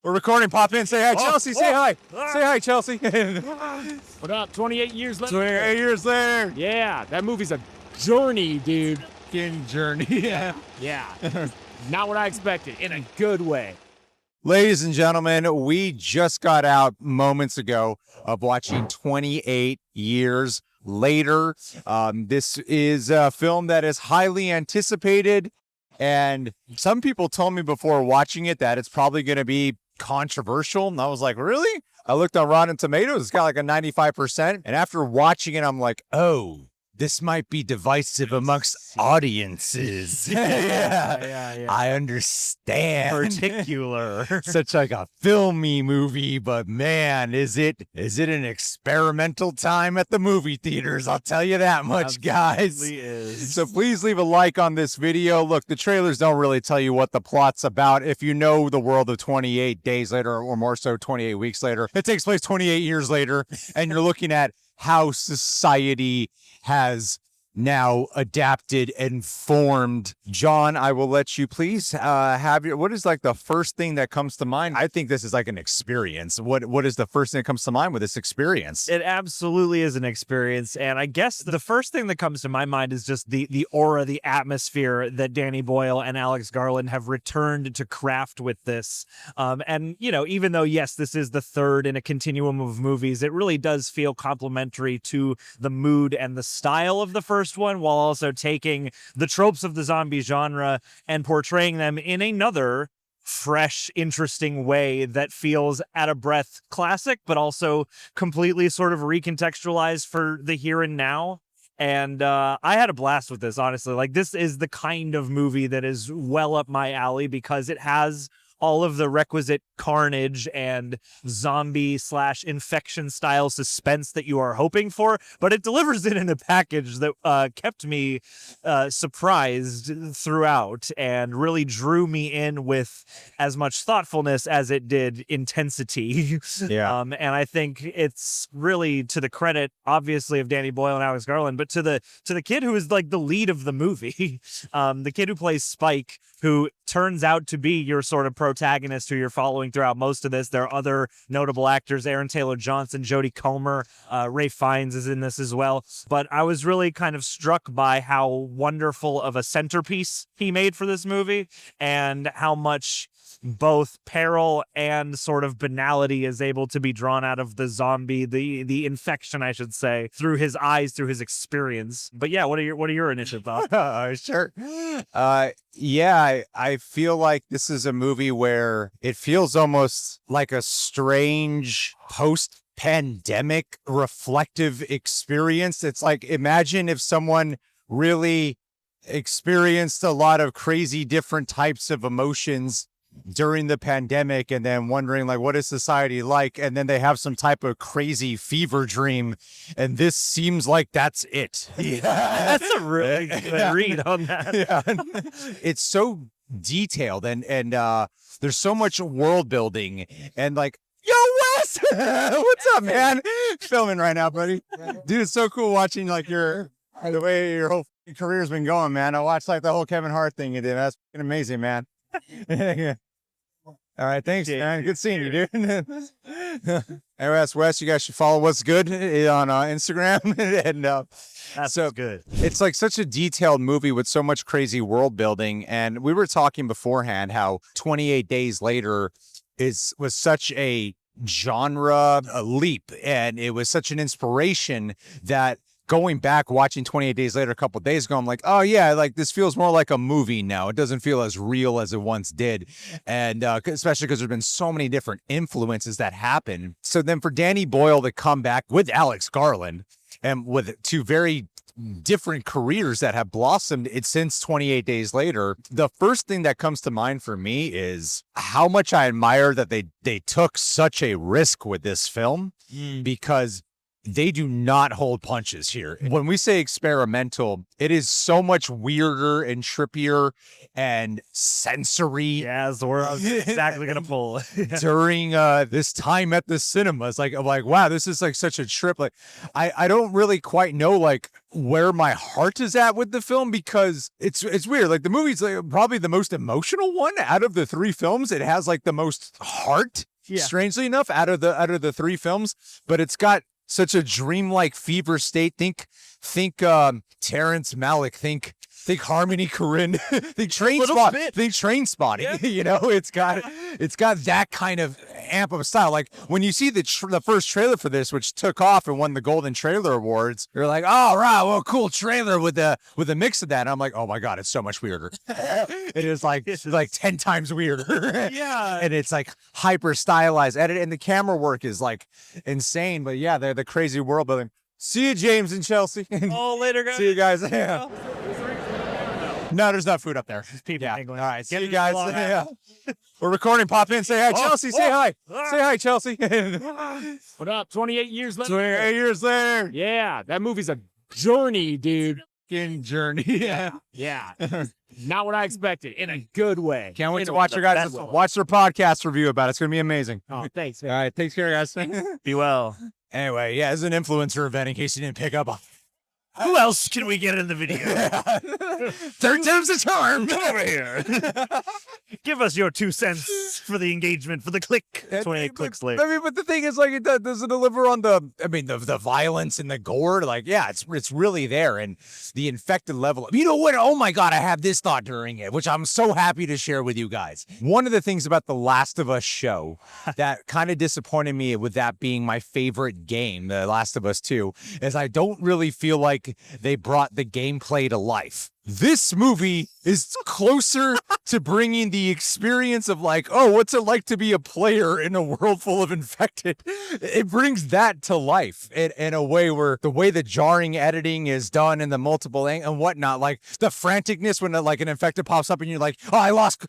We're recording. Pop in. Say hi, Chelsea. Say hi. Say hi, Chelsea. What up? 28 years later. 28 years later. Yeah, that movie's a journey, dude. Fucking journey. Yeah. Yeah. Not what I expected, in a good way. Ladies and gentlemen, we just got out moments ago of watching 28 years later. This is a film that is highly anticipated, and some people told me before watching it that it's probably going to be controversial, and I was like, really? I looked on Rotten Tomatoes, it's got like a 95%, and after watching it, I'm like, oh, this might be divisive amongst audiences. Yeah. I understand. Particular. Such like a filmy movie, but man, is it an experimental time at the movie theaters? I'll tell you that much, guys. Is. So please leave a like on this video. Look, the trailers don't really tell you what the plot's about. If you know the world of 28 days later, or more so 28 weeks later, it takes place 28 years later, and you're looking at how society has now adapted and formed. John, I will let you please have your, what is like the first thing that comes to mind? I think this is like an experience. What is the first thing that comes to mind with this experience? It absolutely is an experience. And I guess the first thing that comes to my mind is just the aura, the atmosphere that Danny Boyle and Alex Garland have returned to craft with this. And, you know, even though, yes, this is the third in a continuum of movies, it really does feel complementary to the mood and the style of the first one, while also taking the tropes of the zombie genre and portraying them in another fresh, interesting way that feels at a breath classic, but also completely sort of recontextualized for the here and now. And I had a blast with this, honestly. Like, this is the kind of movie that is well up my alley because it has all of the requisite carnage and zombie/infection style suspense that you are hoping for, but it delivers it in a package that kept me surprised throughout and really drew me in with as much thoughtfulness as it did intensity. Yeah. And I think it's really to the credit, obviously, of Danny Boyle and Alex Garland, but to the kid who is like the lead of the movie, the kid who plays Spike, who turns out to be your sort of protagonist who you're following throughout most of this. There are other notable actors, Aaron Taylor-Johnson, Jodie Comer, Ray Fiennes is in this as well. But I was really kind of struck by how wonderful of a centerpiece he made for this movie and how much both peril and sort of banality is able to be drawn out of the zombie, the infection, I should say, through his eyes, through his experience. But yeah, what are your initial thoughts? Sure. Yeah, I feel like this is a movie where it feels almost like a strange post-pandemic reflective experience. It's like, imagine if someone really experienced a lot of crazy different types of emotions during the pandemic and then wondering like, what is society like? And then they have some type of crazy fever dream. And this seems like that's it. Yeah, that's a really good read on that. Yeah. It's so detailed and there's so much world building and like, yo, Wes, what's up, man? Filming right now, buddy. Dude, it's so cool watching like the way your whole career's been going, man. I watched like the whole Kevin Hart thing you did. That's fucking amazing, man. All right, thanks, man. Good seeing you, dude. Anyways, Wes, you guys should follow What's Good on Instagram. And that's so good. It's like such a detailed movie with so much crazy world building. And we were talking beforehand how 28 Days Later was such a genre leap, and it was such an inspiration that going back, watching 28 Days Later a couple of days ago, I'm like, oh yeah, like this feels more like a movie now. It doesn't feel as real as it once did. And especially because there's been so many different influences that happen. So then for Danny Boyle to come back with Alex Garland and with two very different careers that have blossomed since 28 Days Later, the first thing that comes to mind for me is how much I admire that they took such a risk with this film, because they do not hold punches here. When we say experimental, it is so much weirder and trippier and sensory. Yeah, that's the word I was exactly gonna pull. During this time at the cinemas. Like, I'm like, wow, this is like such a trip. Like, I don't really quite know like where my heart is at with the film, because it's weird. Like, the movie's like probably the most emotional one out of the three films. It has like the most heart, strangely enough, out of the three films, but it's got such a dreamlike fever state. Think Terrence Malick, think Harmony Korine, think Trainspotting. Yeah. You know, it's got that kind of amp of style. Like, when you see the first trailer for this, which took off and won the Golden Trailer Awards, you're like, oh right, well, cool trailer with a mix of that. And I'm like, oh my god, it's so much weirder. It is like 10 times weirder. Yeah, and it's like hyper stylized edit, and the camera work is like insane. But yeah, they're the crazy world building. See you, James and Chelsea. Oh, later, guys. See you guys. Yeah. No, there's not food up there. People angling. All right, see you guys. Yeah. We're recording. Pop in. Say hi, Chelsea. Say hi. Say hi, Chelsea. What up? 28 years later. 28 years later. Yeah, that movie's a journey, dude. Journey. Yeah. Yeah. Not what I expected, in a good way. Can't wait to watch your guys watch their podcast review about it. It's gonna be amazing. Oh, thanks, man. All right, take care, guys. Be well. Anyway, yeah, it's an influencer event in case you didn't pick up on. Who else can we get in the video? Third time's a charm. Come over here. Give us your 2 cents for the engagement, for the click. 28 clicks later. I mean, but the thing is, like, it doesn't deliver on the violence and the gore. Like, yeah, it's really there. And the infected level. You know what? Oh my God, I have this thought during it, which I'm so happy to share with you guys. One of the things about The Last of Us show that kind of disappointed me, with that being my favorite game, The Last of Us 2, is I don't really feel like they brought the gameplay to life. This movie is closer to bringing the experience of like, oh, what's it like to be a player in a world full of infected? It brings that to life in a way where the way the jarring editing is done and the multiple and whatnot, like the franticness when like an infected pops up and you're like, oh, I lost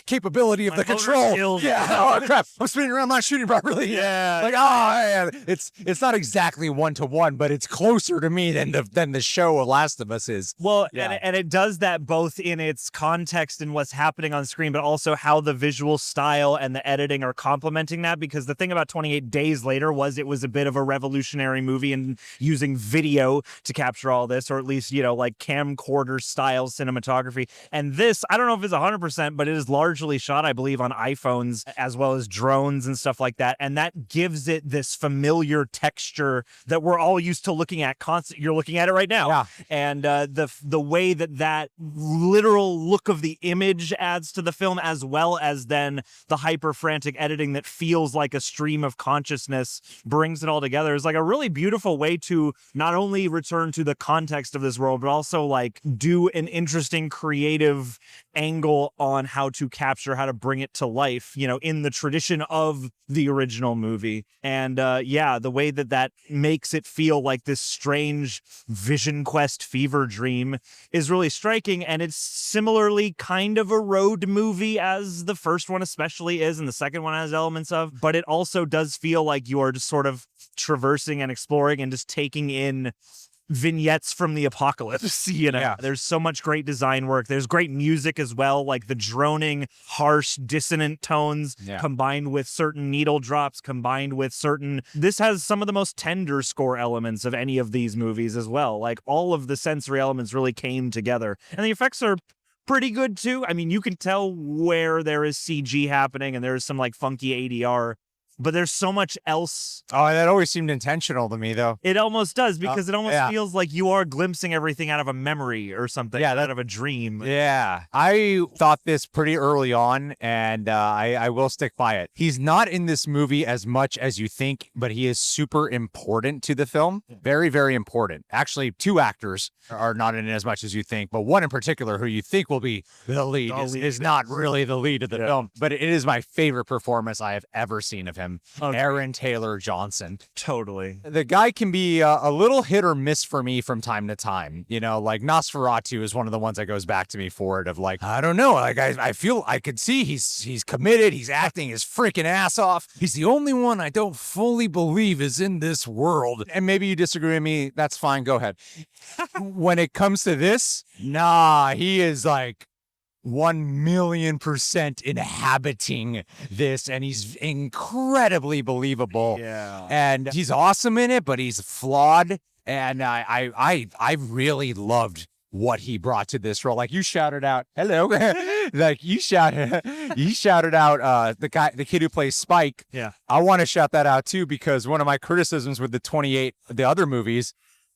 capability of the control. Yeah. Oh crap, I'm spinning around, not shooting properly. Yeah. Like, oh yeah. It's not exactly 1-to-1, but it's closer to me than the show of Last of Us is. Well, and it does that both in its context and what's happening on screen, but also how the visual style and the editing are complementing that. Because the thing about 28 Days Later was it was a bit of a revolutionary movie in using video to capture all this, or at least, you know, like camcorder style cinematography. And this, I don't know if it's 100%, but it is largely shot, I believe, on iPhones as well as drones and stuff like that. And that gives it this familiar texture that we're all used to looking at constantly. You're looking at it right now. Yeah. And the way that literal look of the image adds to the film, as well as then the hyper frantic editing that feels like a stream of consciousness, brings it all together. Is like a really beautiful way to not only return to the context of this world, but also like do an interesting creative angle on how to capture, how to bring it to life, you know, in the tradition of the original movie. And yeah, the way that makes it feel like this strange Vision Quest fever dream is really striking. And it's similarly kind of a road movie as the first one especially is, and the second one has elements of, but it also does feel like you are just sort of traversing and exploring and just taking in vignettes from the apocalypse. You know, yeah. There's so much great design work. There's great music as well, like the droning, harsh, dissonant tones combined with certain needle drops, combined with certain... This has some of the most tender score elements of any of these movies as well. Like, all of the sensory elements really came together. And the effects are pretty good too. I mean, you can tell where there is CG happening and there's some like funky ADR, but there's so much else. Oh, that always seemed intentional to me, though. It almost does, because it almost feels like you are glimpsing everything out of a memory or something, out of a dream. Yeah. I thought this pretty early on, and I will stick by it. He's not in this movie as much as you think, but he is super important to the film. Very, very important. Actually, 2 actors are not in it as much as you think, but one in particular who you think will be the lead is not really the lead of the film. But it is my favorite performance I have ever seen of him. him, Okay. Aaron Taylor Johnson. Totally. The guy can be a little hit or miss for me from time to time. You know, like Nosferatu is one of the ones that goes back to me for it of like, I don't know. Like I feel I could see he's committed. He's acting his freaking ass off. He's the only one I don't fully believe is in this world. And maybe you disagree with me. That's fine. Go ahead. When it comes to this, nah, he is like 1,000,000% inhabiting this, and he's incredibly believable. Yeah. And he's awesome in it, but he's flawed. And I really loved what he brought to this role. Like you shouted out, hello, like you shouted out the kid who plays Spike. Yeah. I want to shout that out too, because one of my criticisms with the other movies,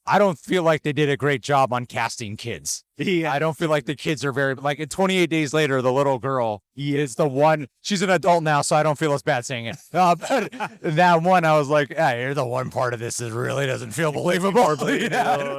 I don't feel like they did a great job on casting kids. Yeah. I don't feel like the kids are very, like in 28 Days Later, the little girl is the one, she's an adult now, so I don't feel as bad saying it. But that one, I was like, hey, you're the one part of this that really doesn't feel believable.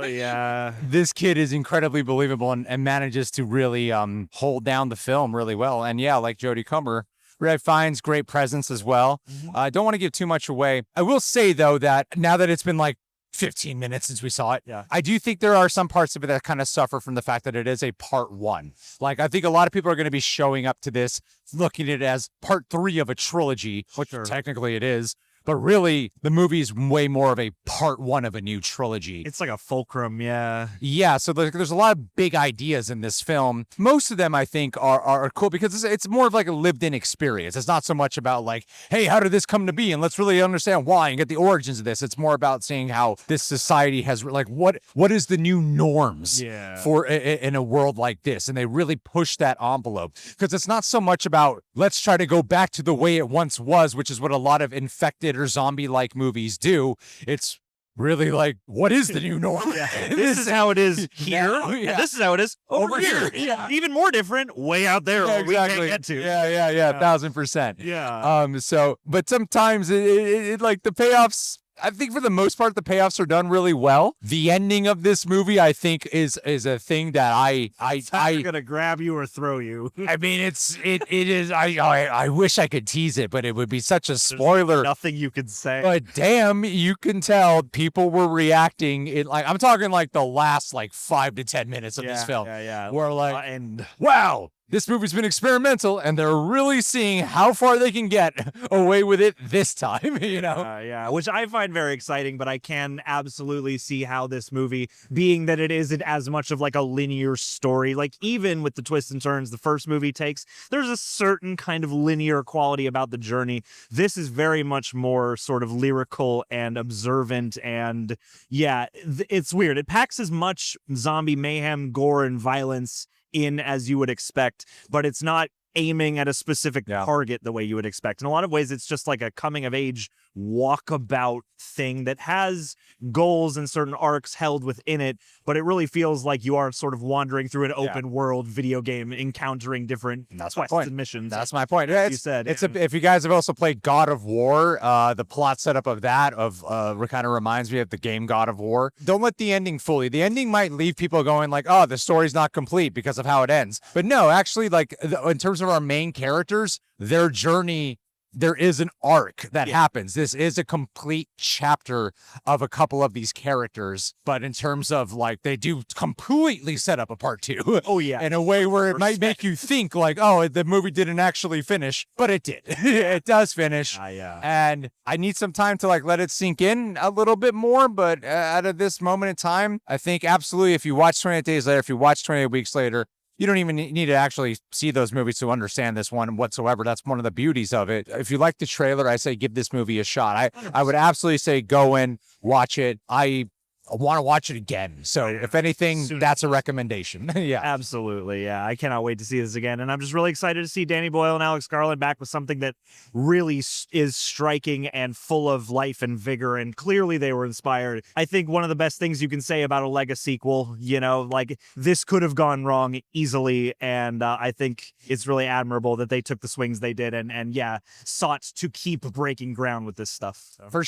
Yeah. This kid is incredibly believable and manages to really hold down the film really well. And yeah, like Jodie Comer, Red Fiennes, great presence as well. I don't want to give too much away. I will say, though, that now that it's been like 15 minutes since we saw it. Yeah. I do think there are some parts of it that kind of suffer from the fact that it is a part one. Like, I think a lot of people are going to be showing up to this looking at it as part 3 of a trilogy, which technically it is. But really, the movie's way more of a part 1 of a new trilogy. It's like a fulcrum, yeah. Yeah, so there's a lot of big ideas in this film. Most of them, I think, are cool because it's more of like a lived-in experience. It's not so much about like, hey, how did this come to be? And let's really understand why and get the origins of this. It's more about seeing how this society has, like, what is the new norms for in a world like this? And they really push that envelope because it's not so much about let's try to go back to the way it once was, which is what a lot of infected or zombie-like movies do. It's really like, what is the new norm? This is how it is here. Yeah. This is how it is over here. Yeah. Even more different, way out there where we can't get to. Yeah, 1,000%. Yeah. So, but sometimes it like the payoffs, I think for the most part, the payoffs are done really well. The ending of this movie, I think, is a thing that I'm gonna grab you or throw you. I mean, it is. I wish I could tease it, but it would be such a spoiler. Nothing you could say. But damn, you can tell people were reacting. I'm talking like the last like 5 to 10 minutes of this film. Yeah. We're like, and wow, this movie's been experimental, and they're really seeing how far they can get away with it this time, you know? Yeah, which I find very exciting, but I can absolutely see how this movie, being that it isn't as much of like a linear story, like even with the twists and turns the first movie takes, there's a certain kind of linear quality about the journey. This is very much more sort of lyrical and observant, and yeah, it's weird. It packs as much zombie mayhem, gore, and violence in as you would expect, but it's not aiming at a specific target the way you would expect. In a lot of ways, it's just like a coming of age walkabout thing that has goals and certain arcs held within it, but it really feels like you are sort of wandering through an open world video game, encountering different quests and missions. That's my point. You said if you guys have also played God of War, the plot setup of that kind of reminds me of the game God of War. Don't let the ending fool you. The ending might leave people going like, oh, the story's not complete because of how it ends. But no, actually, like in terms of our main characters, their journey, there is an arc that happens. This is a complete chapter of a couple of these characters, but in terms of like, they do completely set up a part 2. Oh yeah. In a way where it might make you think like, oh, the movie didn't actually finish, but it did. It does finish. Yeah. And I need some time to like let it sink in a little bit more, but out of this moment in time, I think absolutely if you watch 28 Days Later, if you watch 28 Weeks Later, you don't even need to actually see those movies to understand this one whatsoever. That's one of the beauties of it. If you like the trailer, I say give this movie a shot. I would absolutely say go in, watch it. I want to watch it again. So if anything, that's a recommendation. Yeah. Absolutely. Yeah. I cannot wait to see this again. And I'm just really excited to see Danny Boyle and Alex Garland back with something that really is striking and full of life and vigor. And clearly they were inspired. I think one of the best things you can say about a Lego sequel, you know, like this could have gone wrong easily. And I think it's really admirable that they took the swings they did and sought to keep breaking ground with this stuff. So. For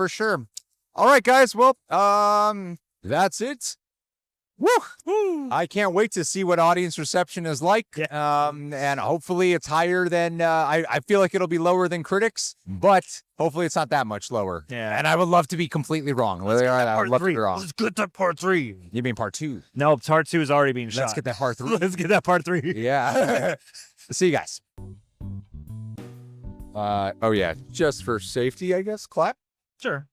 sure. All right, guys. Well, that's it. Woo! I can't wait to see what audience reception is like. And hopefully it's higher than, I feel like it'll be lower than critics, but hopefully it's not that much lower. Yeah. And I would love to be completely wrong. I would love to be wrong. Let's get that part 3. You mean part 2? No, part 2 is already being shot. Let's get that part 3. Let's get that part 3. Yeah. See you guys. Oh yeah, just for safety, I guess. Clap. Sure.